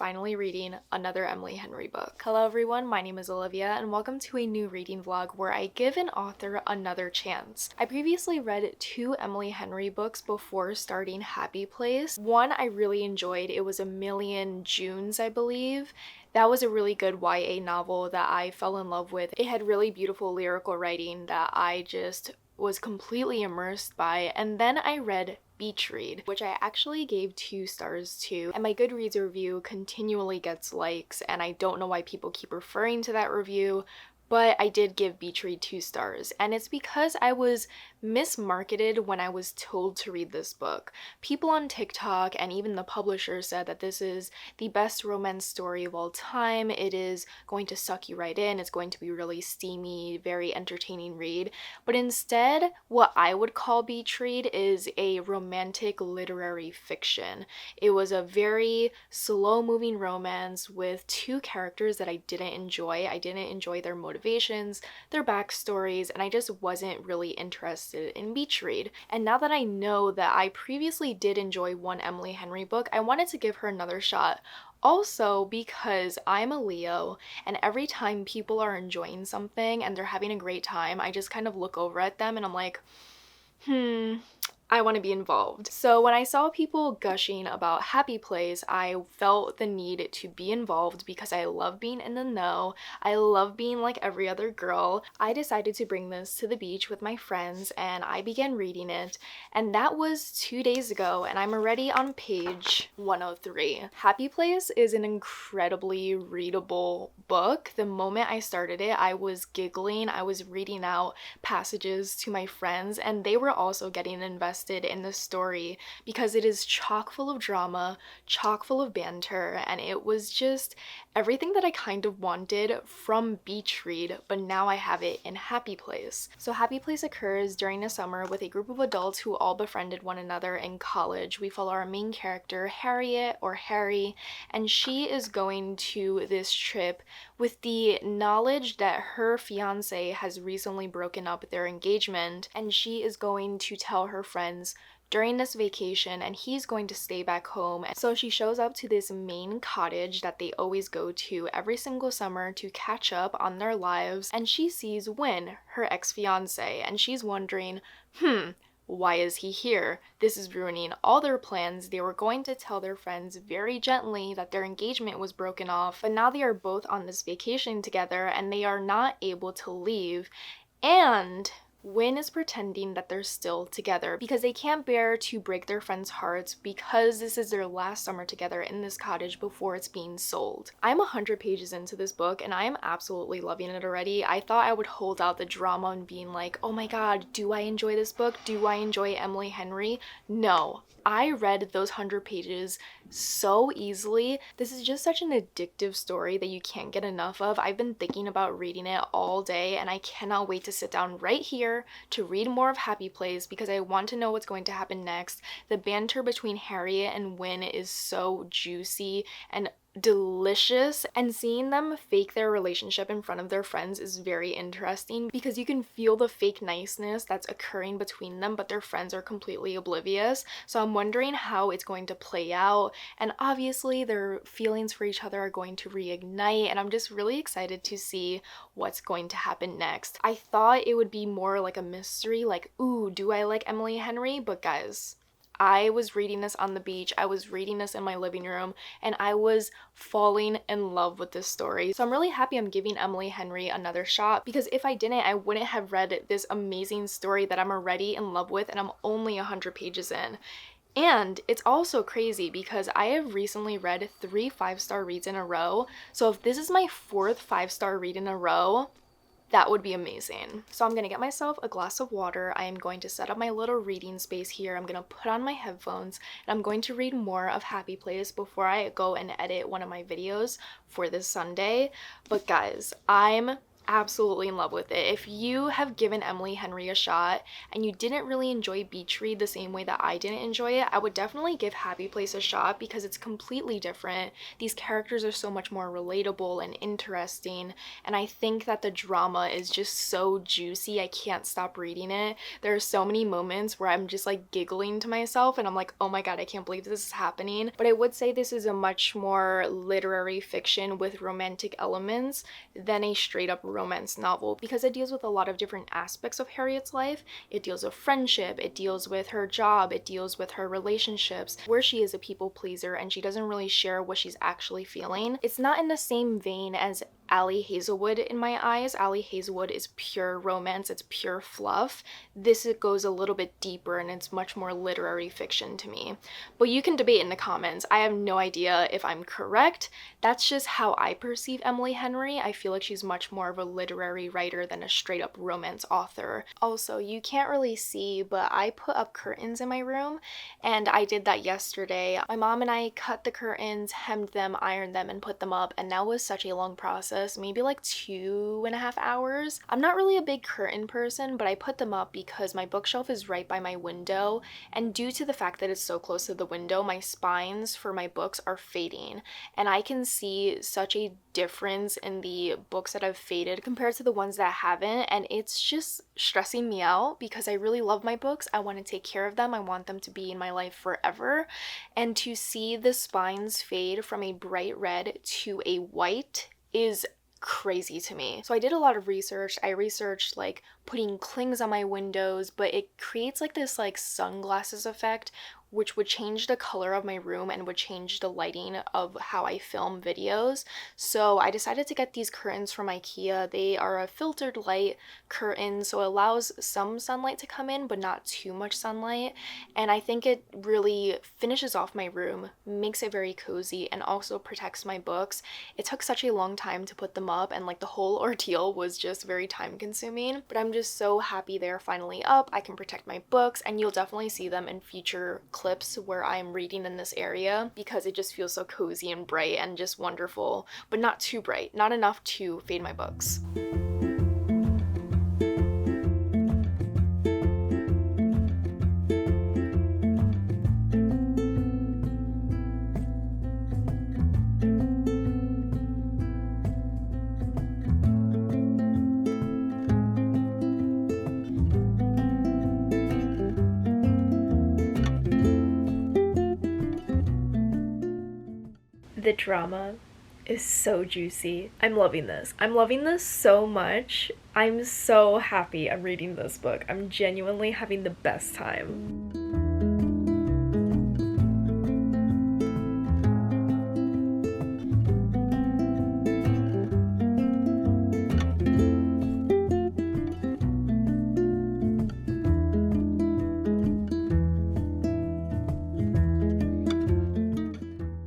finally reading another Emily Henry book. Hello everyone, my name is Olivia and welcome to a new reading vlog where I give an author another chance. I previously read 2 Emily Henry books before starting Happy Place. One I really enjoyed, it was A Million Junes, I believe. That was a really good YA novel that I fell in love with. It had really beautiful lyrical writing that I just was completely immersed by. And then I read Beach Read, which I actually gave 2 stars to, and my Goodreads review continually gets likes, and I don't know why people keep referring to that review, but I did give Beach Read 2 stars, and it's because I was mismarketed when I was told to read this book. People on TikTok and even the publisher said that this is the best romance story of all time. It is going to suck you right in. It's going to be really steamy, very entertaining read. But instead, what I would call Beach Read is a romantic literary fiction. It was a very slow-moving romance with 2 characters that I didn't enjoy. I didn't enjoy their motivations, their backstories, and I just wasn't really interested in Beach Read. And now that I know that I previously did enjoy one Emily Henry book, I wanted to give her another shot. Also because I'm a Leo, and every time people are enjoying something and they're having a great time, I just kind of look over at them and I'm like, I want to be involved. So when I saw people gushing about Happy Place, I felt the need to be involved because I love being in the know. I love being like every other girl. I decided to bring this to the beach with my friends and I began reading it, and that was 2 days ago and I'm already on page 103. Happy Place is an incredibly readable book. The moment I started it, I was giggling. I was reading out passages to my friends and they were also getting invested in the story because it is chock full of drama, chock full of banter, and it was just everything that I kind of wanted from Beach Read, but now I have it in Happy Place. So Happy Place occurs during the summer with a group of adults who all befriended one another in college. We follow our main character, Harriet, or Harry, and she is going to this trip with the knowledge that her fiance has recently broken up their engagement, and she is going to tell her friends during this vacation and he's going to stay back home. So she shows up to this main cottage that they always go to every single summer to catch up on their lives, and she sees Win, her ex-fiance, and she's wondering, why is he here? This is ruining all their plans. They were going to tell their friends very gently that their engagement was broken off, but now they are both on this vacation together and they are not able to leave. And Win is pretending that they're still together because they can't bear to break their friends' hearts because this is their last summer together in this cottage before it's being sold. I'm 100 pages into this book and I am absolutely loving it already. I thought I would hold out the drama and being like, oh my god, do I enjoy this book? Do I enjoy Emily Henry? No. I read those 100 pages so easily. This is just such an addictive story that you can't get enough of. I've been thinking about reading it all day and I cannot wait to sit down right here to read more of Happy Place because I want to know what's going to happen next. The banter between Harriet and Win is so juicy and delicious, and seeing them fake their relationship in front of their friends is very interesting because you can feel the fake niceness that's occurring between them, but their friends are completely oblivious. So I'm wondering how it's going to play out, and obviously their feelings for each other are going to reignite, and I'm just really excited to see what's going to happen next. I thought it would be more like a mystery, like, ooh, do I like Emily Henry? But guys, I was reading this on the beach, I was reading this in my living room, and I was falling in love with this story. So I'm really happy I'm giving Emily Henry another shot because if I didn't, I wouldn't have read this amazing story that I'm already in love with and I'm only 100 pages in. And it's also crazy because I have recently read 3 5-star reads in a row. So if this is my 4th 5-star read in a row, that would be amazing. So I'm gonna get myself a glass of water. I am going to set up my little reading space here. I'm gonna put on my headphones and I'm going to read more of Happy Place before I go and edit one of my videos for this Sunday. But guys, I'm absolutely in love with it. If you have given Emily Henry a shot and you didn't really enjoy Beach Read the same way that I didn't enjoy it, I would definitely give Happy Place a shot because it's completely different. These characters are so much more relatable and interesting, and I think that the drama is just so juicy. I can't stop reading it. There are so many moments where I'm just like giggling to myself and I'm like, oh my god, I can't believe this is happening. But I would say this is a much more literary fiction with romantic elements than a straight up romance novel because it deals with a lot of different aspects of Harriet's life. It deals with friendship, it deals with her job, it deals with her relationships, where she is a people pleaser and she doesn't really share what she's actually feeling. It's not in the same vein as Allie Hazelwood in my eyes. Allie Hazelwood is pure romance, it's pure fluff. This goes a little bit deeper and it's much more literary fiction to me. But you can debate in the comments. I have no idea if I'm correct. That's just how I perceive Emily Henry. I feel like she's much more of a literary writer than a straight up romance author. Also, you can't really see, but I put up curtains in my room and I did that yesterday. My mom and I cut the curtains, hemmed them, ironed them, and put them up, and that was such a long process. Maybe like 2.5 hours. I'm not really a big curtain person, but I put them up because my bookshelf is right by my window, and due to the fact that it's so close to the window, my spines for my books are fading, and I can see such a difference in the books that have faded compared to the ones that haven't, and it's just stressing me out because I really love my books. I want to take care of them. I want them to be in my life forever, and to see the spines fade from a bright red to a white is crazy to me. So I did a lot of research. I researched like putting clings on my windows, but it creates like this like sunglasses effect which would change the color of my room and would change the lighting of how I film videos. So I decided to get these curtains from IKEA. They are a filtered light curtain, so it allows some sunlight to come in, but not too much sunlight. And I think it really finishes off my room, makes it very cozy, and also protects my books. It took such a long time to put them up, and like the whole ordeal was just very time consuming, but I'm just so happy they're finally up. I can protect my books, and you'll definitely see them in future clips where I'm reading in this area because it just feels so cozy and bright and just wonderful, but not too bright, not enough to fade my books. The drama is so juicy. I'm loving this. I'm loving this so much. I'm so happy I'm reading this book. I'm genuinely having the best time.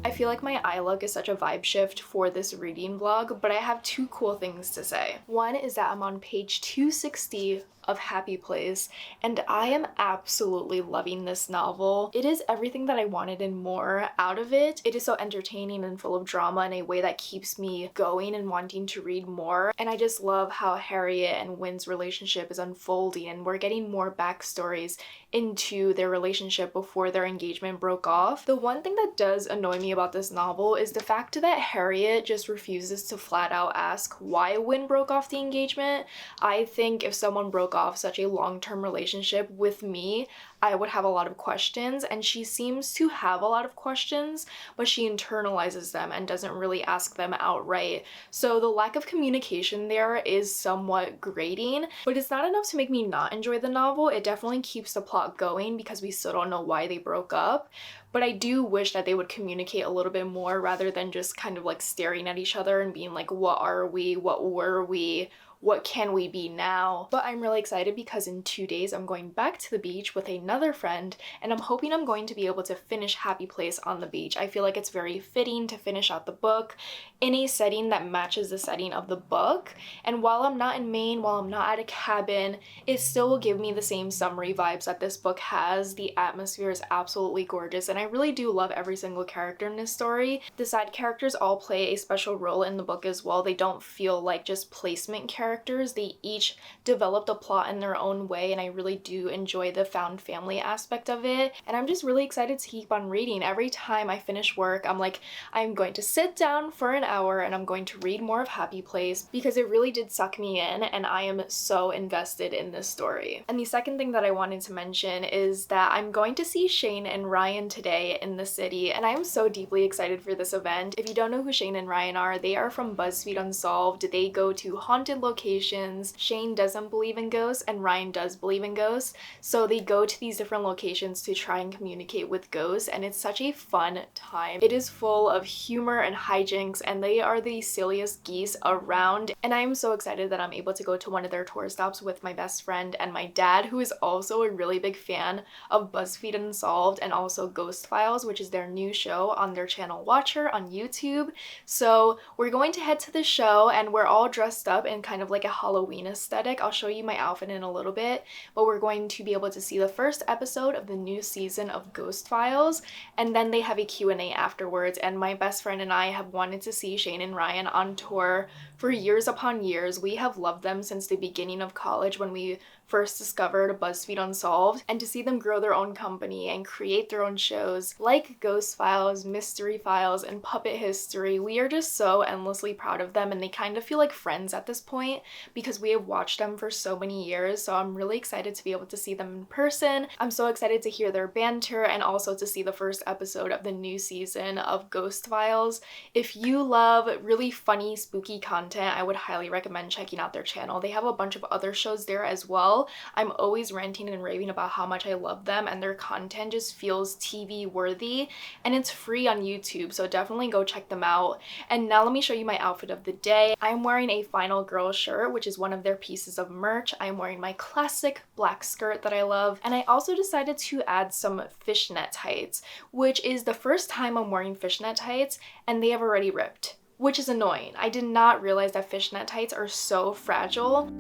I feel like my eye look is such a vibe shift for this reading vlog, but I have two cool things to say. One is that I'm on page 260 of Happy Place, and I am absolutely loving this novel. It is everything that I wanted and more out of it. It is so entertaining and full of drama in a way that keeps me going and wanting to read more, and I just love how Harriet and Wynn's relationship is unfolding, and we're getting more backstories into their relationship before their engagement broke off. The one thing that does annoy me about this novel is the fact that Harriet just refuses to flat out ask why Wynn broke off the engagement. I think if someone broke off such a long-term relationship with me, I would have a lot of questions, and she seems to have a lot of questions, but she internalizes them and doesn't really ask them outright. So the lack of communication there is somewhat grating, but it's not enough to make me not enjoy the novel. It definitely keeps the plot going because we still don't know why they broke up. But I do wish that they would communicate a little bit more rather than just kind of like staring at each other and being like, what are we? What were we? What can we be now? But I'm really excited because in 2 days I'm going back to the beach with another friend, and I'm hoping I'm going to be able to finish Happy Place on the beach. I feel like it's very fitting to finish out the book in a setting that matches the setting of the book. And while I'm not in Maine, while I'm not at a cabin, it still will give me the same summery vibes that this book has. The atmosphere is absolutely gorgeous, and I really do love every single character in this story. The side characters all play a special role in the book as well. They don't feel like just placement characters. characters. They each developed a plot in their own way, and I really do enjoy the found family aspect of it. And I'm just really excited to keep on reading. Every time I finish work, I'm like, I'm going to sit down for an hour and I'm going to read more of Happy Place because it really did suck me in and I am so invested in this story. And the second thing that I wanted to mention is that I'm going to see Shane and Ryan today in the city, and I am so deeply excited for this event. If you don't know who Shane and Ryan are, they are from BuzzFeed Unsolved. They go to haunted locations. Shane doesn't believe in ghosts and Ryan does believe in ghosts, so they go to these different locations to try and communicate with ghosts, and it's such a fun time. It is full of humor and hijinks, and they are the silliest geese around, and I am so excited that I'm able to go to one of their tour stops with my best friend and my dad, who is also a really big fan of BuzzFeed Unsolved and also Ghost Files, which is their new show on their channel Watcher on YouTube. So we're going to head to the show and we're all dressed up in kind of like a Halloween aesthetic. I'll show you my outfit in a little bit, but we're going to be able to see the first episode of the new season of Ghost Files, and then they have a Q&A afterwards. And my best friend and I have wanted to see Shane and Ryan on tour for years upon years. We have loved them since the beginning of college when we first discovered BuzzFeed Unsolved, and to see them grow their own company and create their own shows like Ghost Files, Mystery Files, and Puppet History, we are just so endlessly proud of them, and they kind of feel like friends at this point because we have watched them for so many years. So I'm really excited to be able to see them in person. I'm so excited to hear their banter and also to see the first episode of the new season of Ghost Files. If you love really funny, spooky content, I would highly recommend checking out their channel. They have a bunch of other shows there as well. I'm always ranting and raving about how much I love them, and their content just feels TV worthy, and it's free on YouTube, so definitely go check them out. And now let me show you my outfit of the day. I'm wearing a Final Girl shirt, which is one of their pieces of merch. I'm wearing my classic black skirt that I love, and I also decided to add some fishnet tights, which is the first time I'm wearing fishnet tights, and they have already ripped, which is annoying. I did not realize that fishnet tights are so fragile.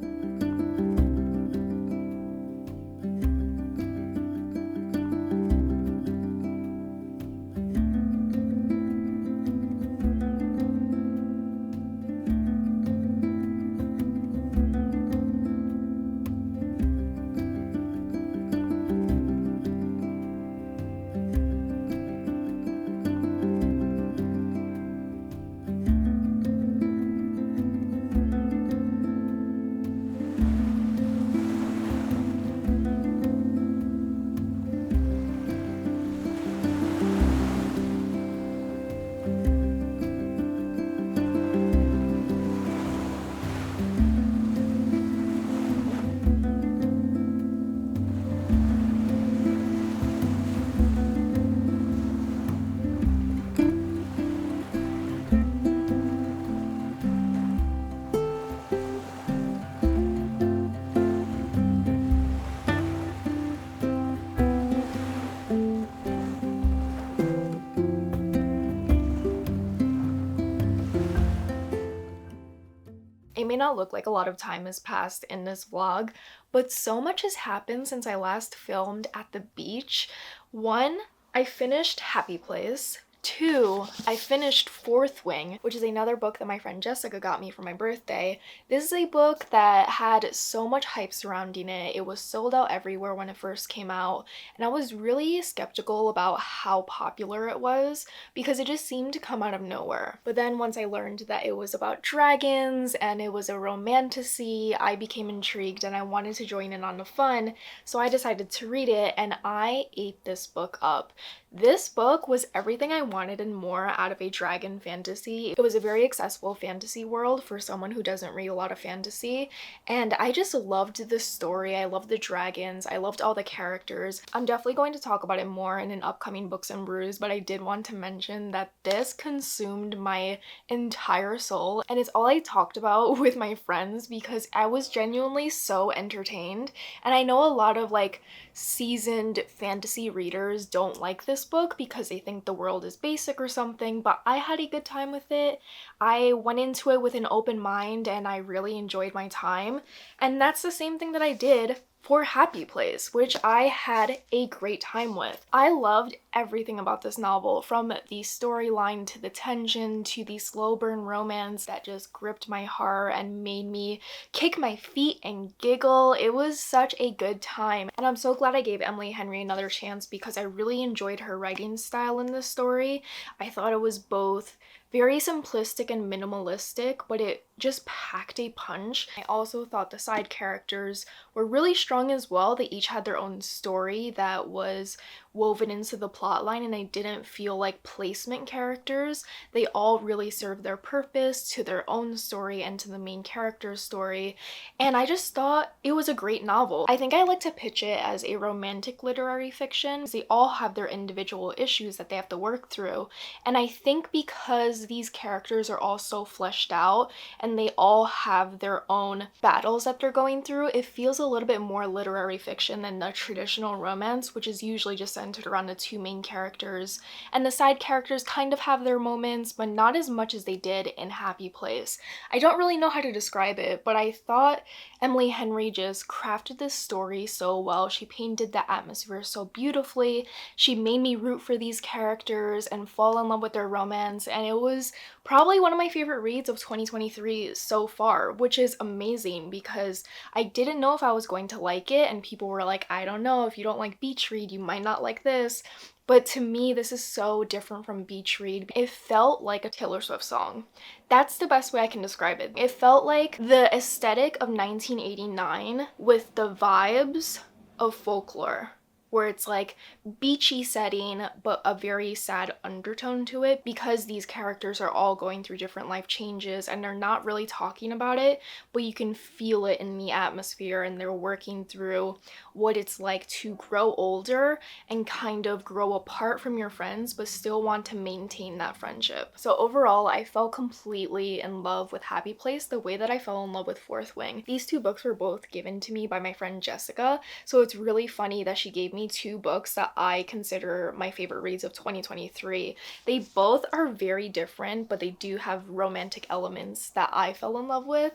It may not look like a lot of time has passed in this vlog, but so much has happened since I last filmed at the beach. 1, I finished Happy Place. 2, I finished Fourth Wing, which is another book that my friend Jessica got me for my birthday. This is a book that had so much hype surrounding it. It was sold out everywhere when it first came out, and I was really skeptical about how popular it was because it just seemed to come out of nowhere. But then once I learned that it was about dragons and it was a romantasy, I became intrigued and I wanted to join in on the fun, so I decided to read it, and I ate this book up. This book was everything I wanted and more out of a dragon fantasy. It was a very accessible fantasy world for someone who doesn't read a lot of fantasy, and I just loved the story. I loved the dragons. I loved all the characters. I'm definitely going to talk about it more in an upcoming Books and Brews, but I did want to mention that this consumed my entire soul, and it's all I talked about with my friends because I was genuinely so entertained. And I know a lot of like seasoned fantasy readers don't like this book because they think the world is basic or something, but I had a good time with it. I went into it with an open mind and I really enjoyed my time, and that's the same thing that I did for Happy Place, which I had a great time with. I loved everything about this novel, from the storyline to the tension to the slow burn romance that just gripped my heart and made me kick my feet and giggle. It was such a good time, and I'm so glad I gave Emily Henry another chance because I really enjoyed her writing style in this story. I thought it was both very simplistic and minimalistic, but it just packed a punch. I also thought the side characters were really strong as well. They each had their own story that was woven into the plot line, and I didn't feel like placement characters. They all really served their purpose to their own story and to the main character's story, and I just thought it was a great novel. I think I like to pitch it as a romantic literary fiction. They all have their individual issues that they have to work through, and I think because these characters are all so fleshed out and they all have their own battles that they're going through, it feels a little bit more literary fiction than the traditional romance, which is usually just centered around the two main characters, and the side characters kind of have their moments, but not as much as they did in Happy Place. I don't really know how to describe it, but I thought Emily Henry just crafted this story so well. She painted the atmosphere so beautifully. She made me root for these characters and fall in love with their romance, and it was probably one of my favorite reads of 2023 so far, which is amazing because I didn't know if I was going to like it, and people were like, I don't know, if you don't like beach read, you might not like this. But to me, this is so different from beach read. It felt like a Taylor Swift song. That's the best way I can describe it. It felt like the aesthetic of 1989 with the vibes of Folklore, where it's like beachy setting but a very sad undertone to it because these characters are all going through different life changes and they're not really talking about it, but you can feel it in the atmosphere, and they're working through what it's like to grow older and kind of grow apart from your friends but still want to maintain that friendship. So overall, I fell completely in love with Happy Place the way that I fell in love with Fourth Wing. These two books were both given to me by my friend Jessica, so it's really funny that she gave me two books that I consider my favorite reads of 2023. They both are very different, but they do have romantic elements that I fell in love with.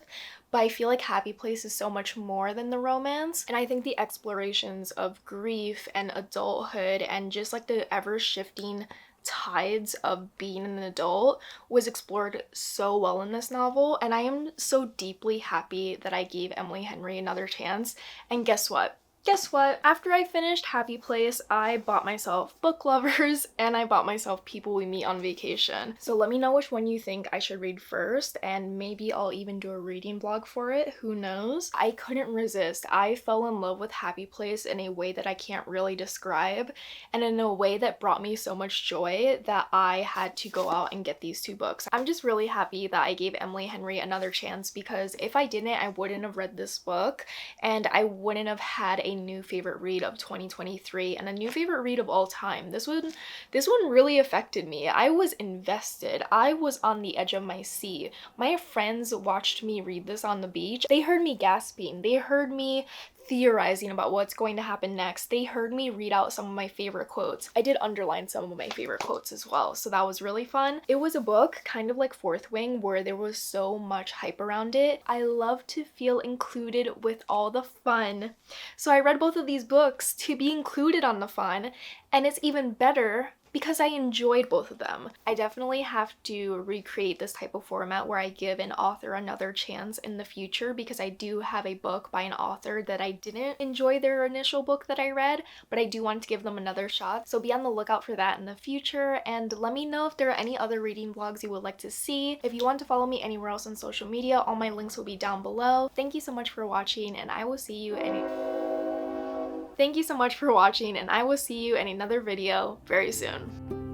But I feel like Happy Place is so much more than the romance, and I think the explorations of grief and adulthood and just like the ever-shifting tides of being an adult was explored so well in this novel, and I am so deeply happy that I gave Emily Henry another chance. And guess what? Guess what? After I finished Happy Place, I bought myself Book Lovers and I bought myself People We Meet on Vacation. So let me know which one you think I should read first, and maybe I'll even do a reading vlog for it, who knows? I couldn't resist. I fell in love with Happy Place in a way that I can't really describe, and in a way that brought me so much joy that I had to go out and get these two books. I'm just really happy that I gave Emily Henry another chance, because if I didn't, I wouldn't have read this book and I wouldn't have had a new favorite read of 2023 and a new favorite read of all time. This one really affected me. I was invested. I was on the edge of my seat. My friends watched me read this on the beach. They heard me gasping. They heard me theorizing about what's going to happen next. They heard me read out some of my favorite quotes. I did underline some of my favorite quotes as well, so that was really fun. It was a book kind of like Fourth Wing, where there was so much hype around it. I love to feel included with all the fun, so I read both of these books to be included on the fun, and it's even better because I enjoyed both of them. I definitely have to recreate this type of format where I give an author another chance in the future, because I do have a book by an author that I didn't enjoy their initial book that I read, but I do want to give them another shot. So be on the lookout for that in the future, and let me know if there are any other reading vlogs you would like to see. If you want to follow me anywhere else on social media, all my links will be down below. Thank you so much for watching, and I will see you in another video very soon.